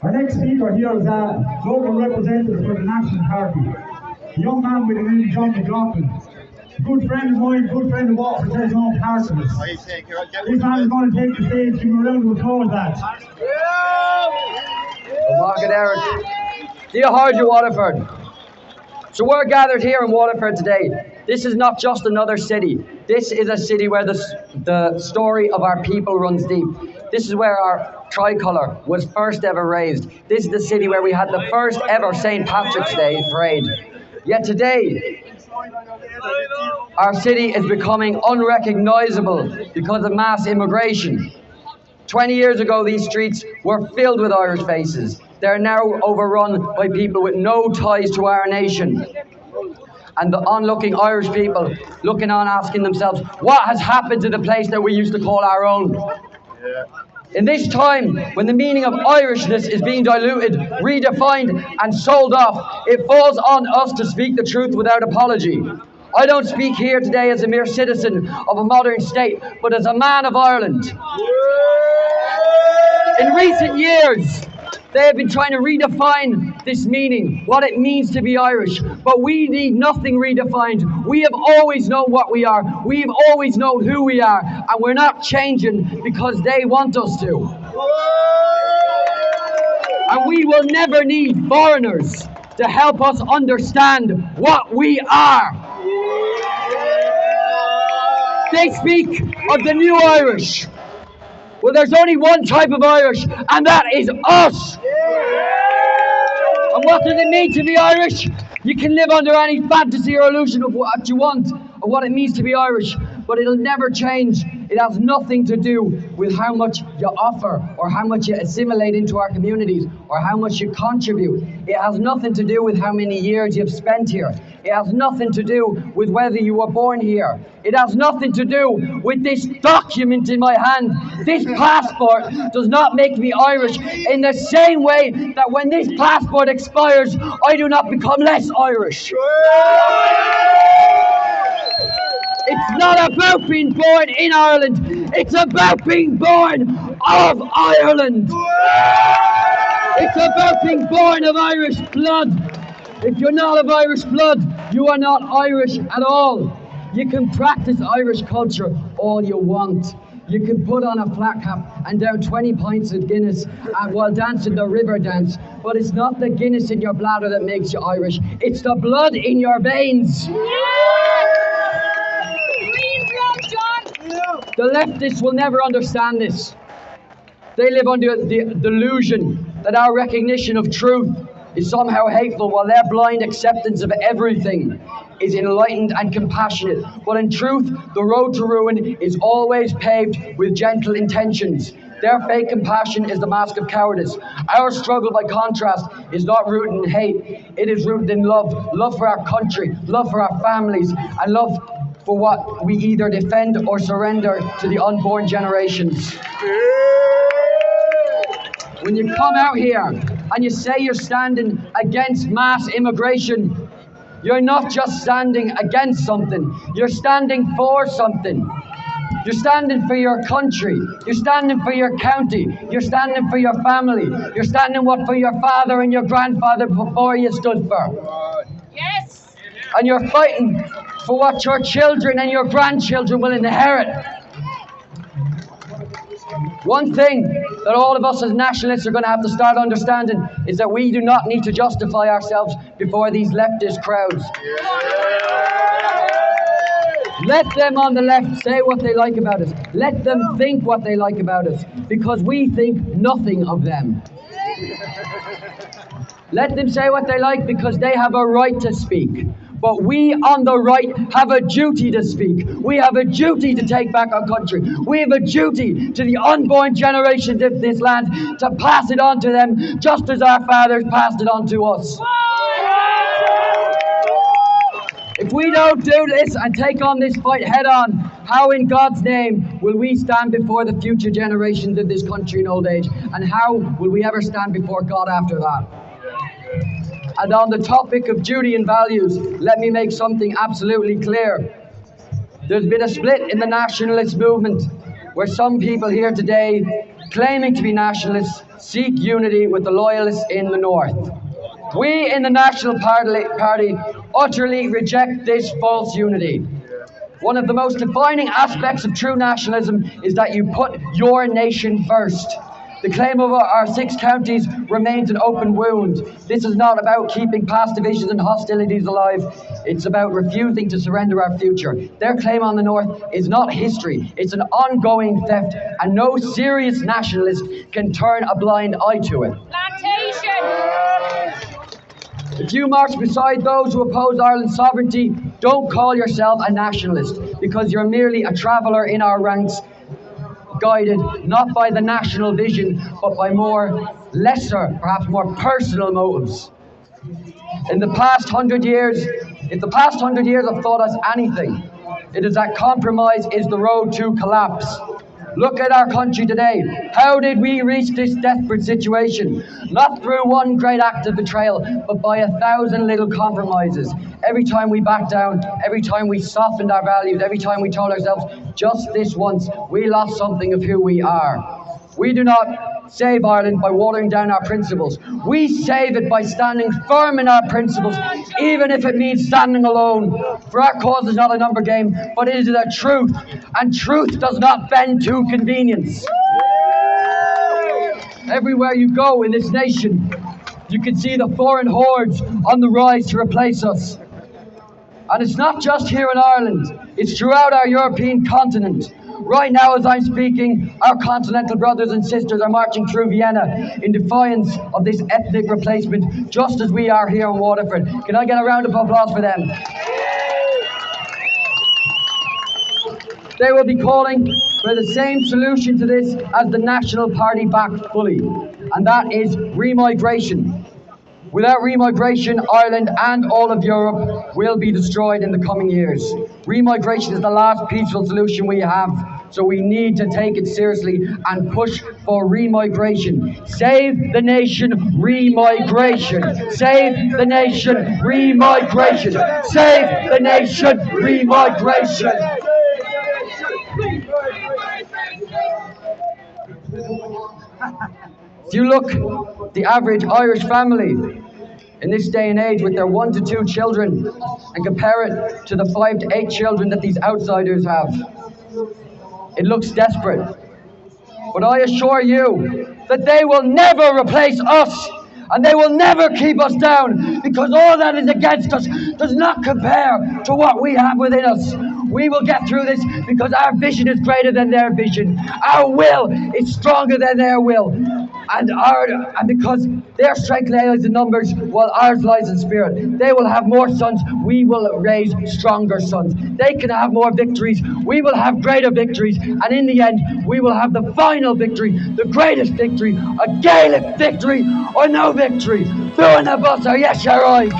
Our next speaker here is a local representative for the National Party, a young man with the name John McLoughlin. A good friend of mine, good friend of Waterford City's own Páirtí. This man is going to take the stage. Give him a round of applause, lads. Market Eric. Dear Hardy Waterford. So we're gathered here in Waterford today. This is not just another city. This is a city where the story of our people runs deep. This is where our tricolour was first ever raised. This is the city where we had the first ever St. Patrick's Day parade. Yet today, our city is becoming unrecognisable because of mass immigration. 20 years ago, these streets were filled with Irish faces. They're now overrun by people with no ties to our nation. And the onlooking Irish people looking on, asking themselves, what has happened to the place that we used to call our own? In this time, when the meaning of Irishness is being diluted, redefined, and sold off, it falls on us to speak the truth without apology. I don't speak here today as a mere citizen of a modern state, but as a man of Ireland. In recent years, they have been trying to redefine this meaning, what it means to be Irish. But we need nothing redefined. We have always known what we are. We've always known who we are. And we're not changing because they want us to. And we will never need foreigners to help us understand what we are. They speak of the new Irish. Well, there's only one type of Irish, and that is us. And what does it mean to be Irish? You can live under any fantasy or illusion of what you want, of what it means to be Irish, but it'll never change. It has nothing to do with how much you offer, or how much you assimilate into our communities, or how much you contribute. It has nothing to do with how many years you've spent here. It has nothing to do with whether you were born here. It has nothing to do with this document in my hand. This passport does not make me Irish in the same way that when this passport expires, I do not become less Irish. It's not about being born in Ireland. It's about being born of Ireland. It's about being born of Irish blood. If you're not of Irish blood, you are not Irish at all. You can practice Irish culture all you want. You can put on a flat cap and down 20 pints of Guinness while dancing the river dance, but it's not the Guinness in your bladder that makes you Irish. It's the blood in your veins. The leftists will never understand this. They live under the delusion that our recognition of truth is somehow hateful, while their blind acceptance of everything is enlightened and compassionate. But in truth, the road to ruin is always paved with gentle intentions. Their fake compassion is the mask of cowardice. Our struggle, by contrast, is not rooted in hate. It is rooted in love. Love for our country, love for our families, and love for what we either defend or surrender to the unborn generations. When you come out here and you say you're standing against mass immigration, you're not just standing against something, you're standing for something. You're standing for your country, you're standing for your county, you're standing for your family, you're standing what for your father and your grandfather before you stood for. Yes! And you're fighting for what your children and your grandchildren will inherit. One thing that all of us as nationalists are going to have to start understanding is that we do not need to justify ourselves before these leftist crowds. Let them on the left say what they like about us. Let them think what they like about us, because we think nothing of them. Let them say what they like, because they have a right to speak. But we on the right have a duty to speak. We have a duty to take back our country. We have a duty to the unborn generations of this land to pass it on to them, just as our fathers passed it on to us. If we don't do this and take on this fight head on, how in God's name will we stand before the future generations of this country in old age? And how will we ever stand before God after that? And on the topic of duty and values, let me make something absolutely clear. There's been a split in the nationalist movement, where some people here today claiming to be nationalists, seek unity with the loyalists in the north. We in the National Party utterly reject this false unity. One of the most defining aspects of true nationalism is that you put your nation first. The claim of our 6 counties remains an open wound. This is not about keeping past divisions and hostilities alive. It's about refusing to surrender our future. Their claim on the North is not history. It's an ongoing theft, and no serious nationalist can turn a blind eye to it. If you march beside those who oppose Ireland's sovereignty, don't call yourself a nationalist, because you're merely a traveller in our ranks, guided not by the national vision, but by lesser, perhaps more personal motives. In the past 100 years, if the past 100 years have taught us anything, it is that compromise is the road to collapse. Look at our country today. How did we reach this desperate situation? Not through one great act of betrayal, but by 1,000 little compromises. Every time we backed down, every time we softened our values, every time we told ourselves, just this once, we lost something of who we are. We do not save Ireland by watering down our principles. We save it by standing firm in our principles, even if it means standing alone. For our cause is not a number game, but it is the truth, and truth does not bend to convenience. Everywhere you go in this nation, you can see the foreign hordes on the rise to replace us. And it's not just here in Ireland, it's throughout our European continent. Right now, as I'm speaking, our continental brothers and sisters are marching through Vienna in defiance of this ethnic replacement, just as we are here in Waterford. Can I get a round of applause for them? They will be calling for the same solution to this as the National Party backed fully, and that is remigration. Without remigration, Ireland and all of Europe will be destroyed in the coming years. Remigration is the last peaceful solution we have, so we need to take it seriously and push for remigration. Save the nation, remigration. Save the nation, remigration. Save the nation, remigration. If you look, the average Irish family in this day and age with their 1 to 2 children and compare it to the 5 to 8 children that these outsiders have, it looks desperate. But I assure you that they will never replace us, and they will never keep us down, because all that is against us does not compare to what we have within us. We will get through this because our vision is greater than their vision. Our will is stronger than their will. And because their strength lies in numbers, while ours lies in spirit. They will have more sons, we will raise stronger sons. They can have more victories, we will have greater victories. And in the end, we will have the final victory, the greatest victory, a Gaelic victory or no victory. Fiúna Busa, yes, you're right.